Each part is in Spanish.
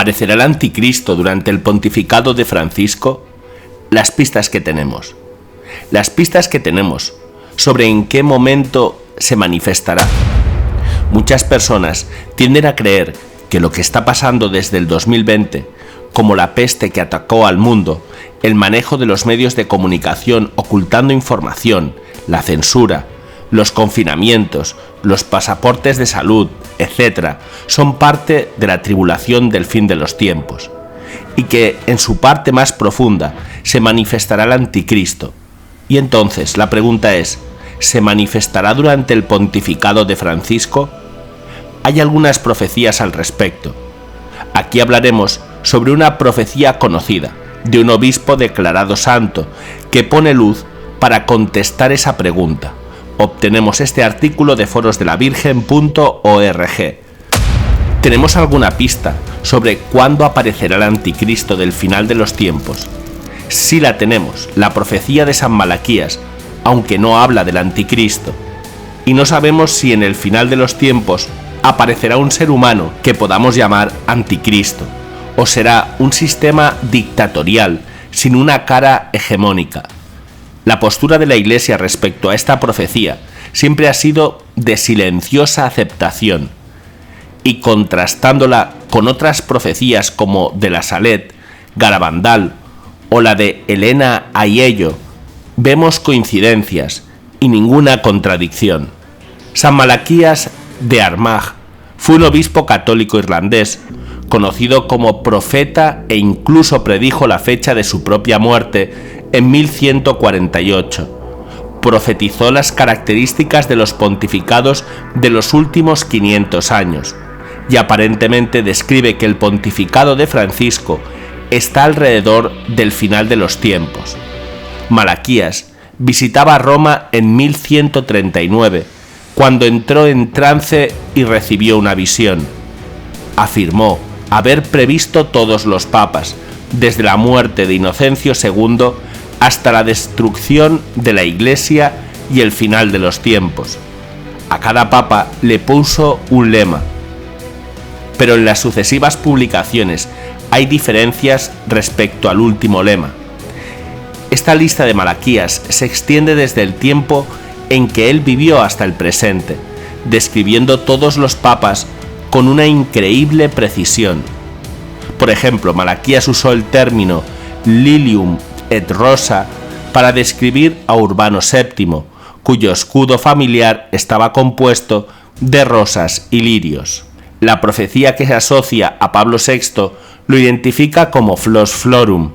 ¿Aparecerá el anticristo durante el pontificado de Francisco? Las pistas que tenemos. Las pistas que tenemos sobre en qué momento se manifestará. Muchas personas tienden a creer que lo que está pasando desde el 2020, como la peste que atacó al mundo, el manejo de los medios de comunicación ocultando información, la censura, los confinamientos, los pasaportes de salud, etc., son parte de la tribulación del fin de los tiempos, y que en su parte más profunda se manifestará el anticristo. Y entonces la pregunta es, ¿se manifestará durante el pontificado de Francisco? Hay algunas profecías al respecto. Aquí hablaremos sobre una profecía conocida, de un obispo declarado santo, que pone luz para contestar esa pregunta. Obtenemos este artículo de forosdelavirgen.org. ¿Tenemos alguna pista sobre cuándo aparecerá el anticristo del final de los tiempos? Sí la tenemos, la profecía de San Malaquías, aunque no habla del anticristo. Y no sabemos si en el final de los tiempos aparecerá un ser humano que podamos llamar anticristo, o será un sistema dictatorial sin una cara hegemónica. La postura de la Iglesia respecto a esta profecía siempre ha sido de silenciosa aceptación, y contrastándola con otras profecías como de la Salet, Garabandal o la de Elena Aiello, vemos coincidencias y ninguna contradicción. San Malaquías de Armagh fue un obispo católico irlandés, conocido como profeta, e incluso predijo la fecha de su propia muerte en 1148. Profetizó las características de los pontificados de los últimos 500 años y aparentemente describe que el pontificado de Francisco está alrededor del final de los tiempos. Malaquías visitaba Roma en 1139, cuando entró en trance y recibió una visión. Afirmó haber previsto todos los papas, desde la muerte de Inocencio II hasta la destrucción de la Iglesia y el final de los tiempos. A cada papa le puso un lema, pero en las sucesivas publicaciones hay diferencias respecto al último lema. Esta lista de Malaquías se extiende desde el tiempo en que él vivió hasta el presente, describiendo todos los papas con una increíble precisión. Por ejemplo, Malaquías usó el término lilium et rosa para describir a Urbano VII, cuyo escudo familiar estaba compuesto de rosas y lirios. La profecía que se asocia a Pablo VI lo identifica como Flos Florum,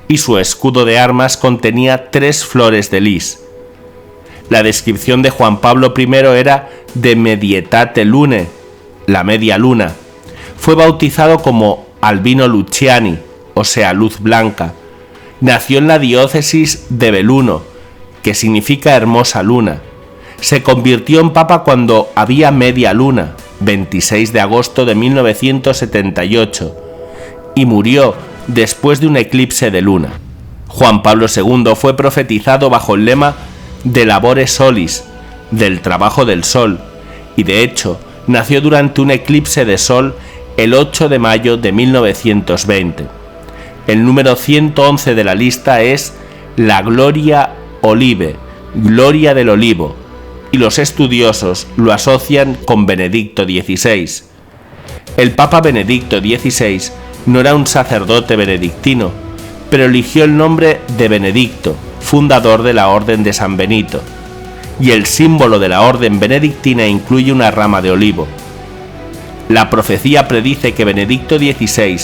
y su escudo de armas contenía 3 flores de lis. La descripción de Juan Pablo I era de Medietate Lune, la media luna. Fue bautizado como Albino Luciani, o sea, luz blanca. Nació en la diócesis de Belluno, que significa hermosa luna. Se convirtió en papa cuando había media luna, 26 de agosto de 1978, y murió después de un eclipse de luna. Juan Pablo II fue profetizado bajo el lema de Labore Solis, del trabajo del sol, y de hecho nació durante un eclipse de sol el 8 de mayo de 1920. El número 111 de la lista es la Gloria Olive, Gloria del Olivo, y los estudiosos lo asocian con Benedicto XVI. El Papa Benedicto XVI no era un sacerdote benedictino, pero eligió el nombre de Benedicto, fundador de la Orden de San Benito, y el símbolo de la Orden benedictina incluye una rama de olivo. La profecía predice que Benedicto XVI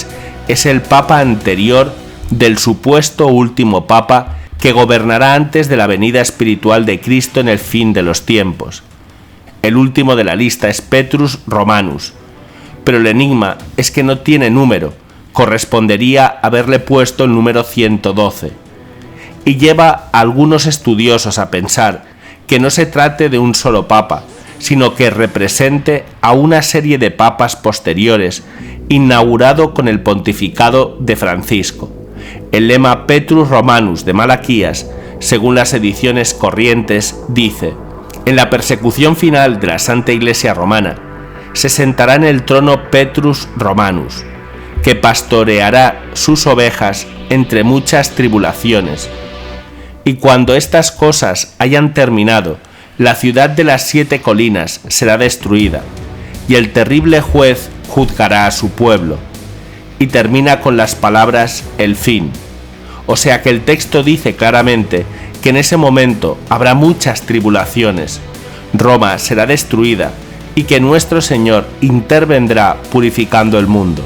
es el papa anterior del supuesto último papa que gobernará antes de la venida espiritual de Cristo en el fin de los tiempos. El último de la lista es Petrus Romanus, pero el enigma es que no tiene número, correspondería haberle puesto el número 112, y lleva a algunos estudiosos a pensar que no se trate de un solo papa, sino que represente a una serie de papas posteriores, inaugurado con el pontificado de Francisco. El lema Petrus Romanus de Malaquías, según las ediciones corrientes, dice: en la persecución final de la Santa Iglesia Romana, se sentará en el trono Petrus Romanus, que pastoreará sus ovejas entre muchas tribulaciones. Y cuando estas cosas hayan terminado, la ciudad de las 7 colinas será destruida, y el terrible juez juzgará a su pueblo. Y termina con las palabras el fin. O sea que el texto dice claramente que en ese momento habrá muchas tribulaciones, Roma será destruida y que nuestro Señor intervendrá purificando el mundo.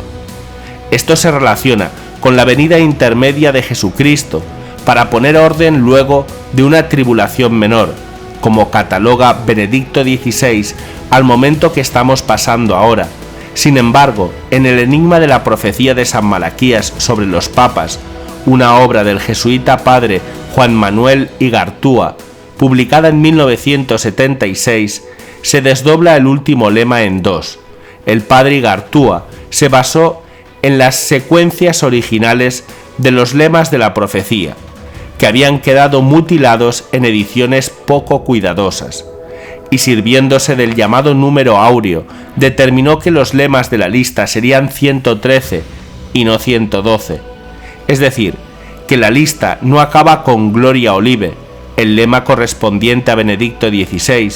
Esto se relaciona con la venida intermedia de Jesucristo para poner orden luego de una tribulación menor, como cataloga Benedicto XVI al momento que estamos pasando ahora. Sin embargo, en el enigma de la profecía de San Malaquías sobre los papas, una obra del jesuita padre Juan Manuel Igartua, publicada en 1976, se desdobla el último lema en dos. El padre Igartua se basó en las secuencias originales de los lemas de la profecía, que habían quedado mutilados en ediciones poco cuidadosas, y sirviéndose del llamado número áureo, determinó que los lemas de la lista serían 113 y no 112. Es decir, que la lista no acaba con Gloria Olive, el lema correspondiente a Benedicto XVI,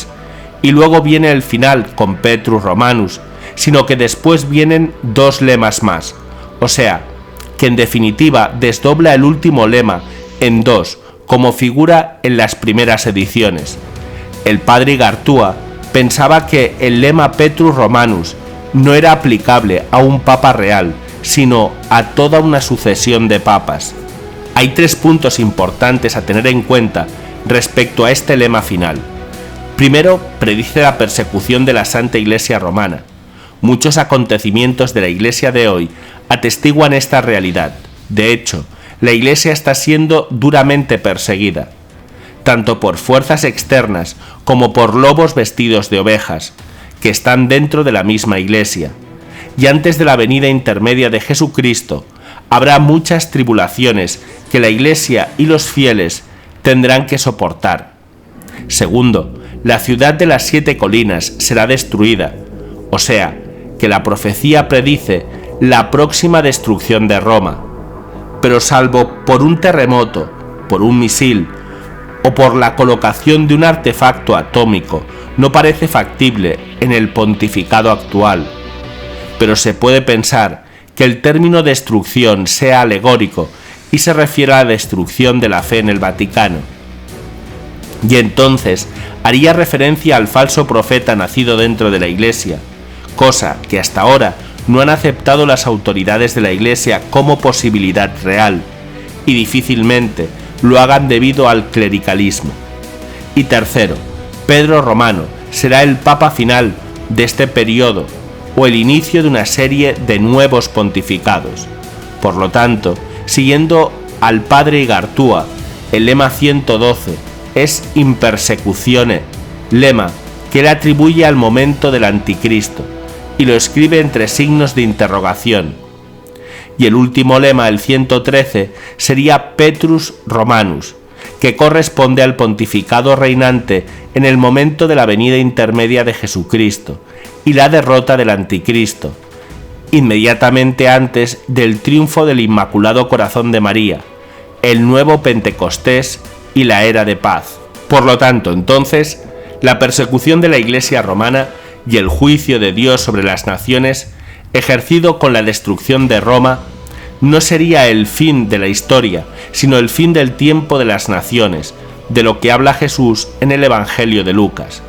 y luego viene el final con Petrus Romanus, sino que después vienen 2 lemas más, o sea, que en definitiva desdobla el último lema en 2, como figura en las primeras ediciones. El padre Igartua pensaba que el lema Petrus Romanus no era aplicable a un papa real, sino a toda una sucesión de papas. Hay 3 puntos importantes a tener en cuenta respecto a este lema final. Primero, predice la persecución de la Santa Iglesia Romana. Muchos acontecimientos de la Iglesia de hoy atestiguan esta realidad. De hecho, la Iglesia está siendo duramente perseguida, tanto por fuerzas externas como por lobos vestidos de ovejas, que están dentro de la misma Iglesia. Y antes de la venida intermedia de Jesucristo, habrá muchas tribulaciones que la Iglesia y los fieles tendrán que soportar. Segundo, la ciudad de las 7 colinas será destruida, o sea, que la profecía predice la próxima destrucción de Roma. Pero salvo por un terremoto, por un misil o por la colocación de un artefacto atómico, no parece factible en el pontificado actual. Pero se puede pensar que el término destrucción sea alegórico y se refiere a la destrucción de la fe en el Vaticano. Y entonces haría referencia al falso profeta nacido dentro de la Iglesia, cosa que hasta ahora no han aceptado las autoridades de la Iglesia como posibilidad real, y difícilmente lo hagan debido al clericalismo. Y tercero, Pedro Romano será el papa final de este periodo o el inicio de una serie de nuevos pontificados. Por lo tanto, siguiendo al padre Igartua, el lema 112 es in persecutione, lema que él atribuye al momento del anticristo, y lo escribe entre signos de interrogación. Y el último lema, el 113, sería Petrus Romanus, que corresponde al pontificado reinante en el momento de la venida intermedia de Jesucristo y la derrota del anticristo, inmediatamente antes del triunfo del Inmaculado Corazón de María, el nuevo Pentecostés y la era de paz. Por lo tanto, entonces, la persecución de la Iglesia romana y el juicio de Dios sobre las naciones, ejercido con la destrucción de Roma, no sería el fin de la historia, sino el fin del tiempo de las naciones, de lo que habla Jesús en el Evangelio de Lucas.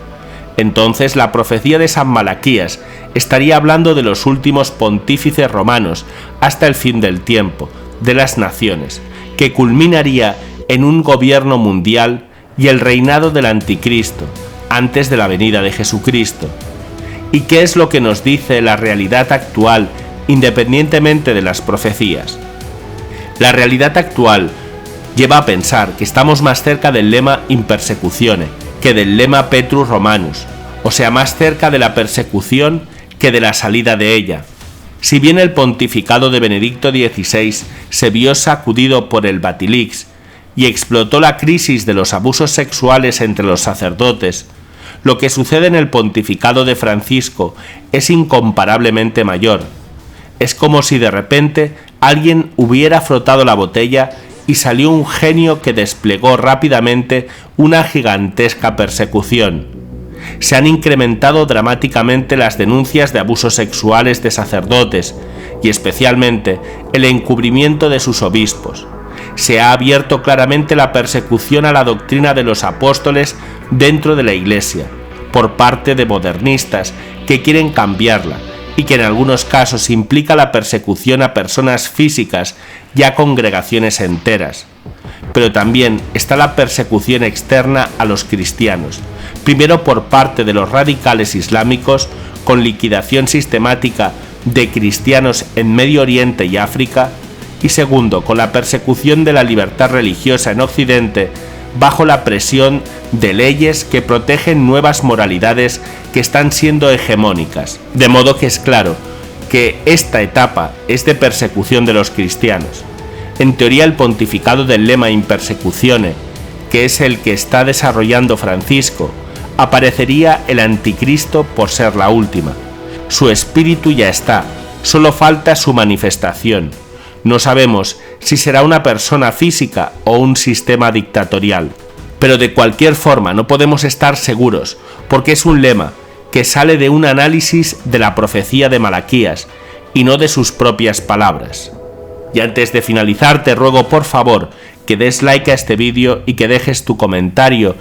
Entonces la profecía de San Malaquías estaría hablando de los últimos pontífices romanos hasta el fin del tiempo, de las naciones, que culminaría en un gobierno mundial y el reinado del anticristo, antes de la venida de Jesucristo. ¿Y qué es lo que nos dice la realidad actual, independientemente de las profecías? La realidad actual lleva a pensar que estamos más cerca del lema in persecutione que del lema Petrus Romanus, o sea, más cerca de la persecución que de la salida de ella. Si bien el pontificado de Benedicto XVI se vio sacudido por el Batilix y explotó la crisis de los abusos sexuales entre los sacerdotes, lo que sucede en el pontificado de Francisco es incomparablemente mayor. Es como si de repente alguien hubiera frotado la botella y salió un genio que desplegó rápidamente una gigantesca persecución. Se han incrementado dramáticamente las denuncias de abusos sexuales de sacerdotes y especialmente el encubrimiento de sus obispos. Se ha abierto claramente la persecución a la doctrina de los apóstoles dentro de la Iglesia, por parte de modernistas que quieren cambiarla y que en algunos casos implica la persecución a personas físicas y a congregaciones enteras. Pero también está la persecución externa a los cristianos, primero por parte de los radicales islámicos, con liquidación sistemática de cristianos en Medio Oriente y África, y segundo, con la persecución de la libertad religiosa en Occidente, bajo la presión de leyes que protegen nuevas moralidades que están siendo hegemónicas. De modo que es claro que esta etapa es de persecución de los cristianos. En teoría, el pontificado del lema In Persecutione, que es el que está desarrollando Francisco, aparecería el anticristo por ser la última. Su espíritu ya está, solo falta su manifestación. No sabemos si será una persona física o un sistema dictatorial. Pero de cualquier forma no podemos estar seguros, porque es un lema que sale de un análisis de la profecía de Malaquías y no de sus propias palabras. Y antes de finalizar, te ruego por favor que des like a este vídeo y que dejes tu comentario.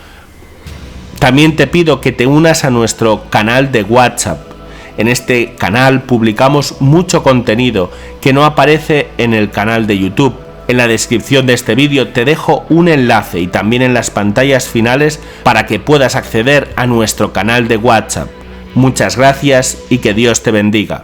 También te pido que te unas a nuestro canal de WhatsApp. En este canal publicamos mucho contenido que no aparece en el canal de YouTube. En la descripción de este vídeo te dejo un enlace y también en las pantallas finales para que puedas acceder a nuestro canal de WhatsApp. Muchas gracias y que Dios te bendiga.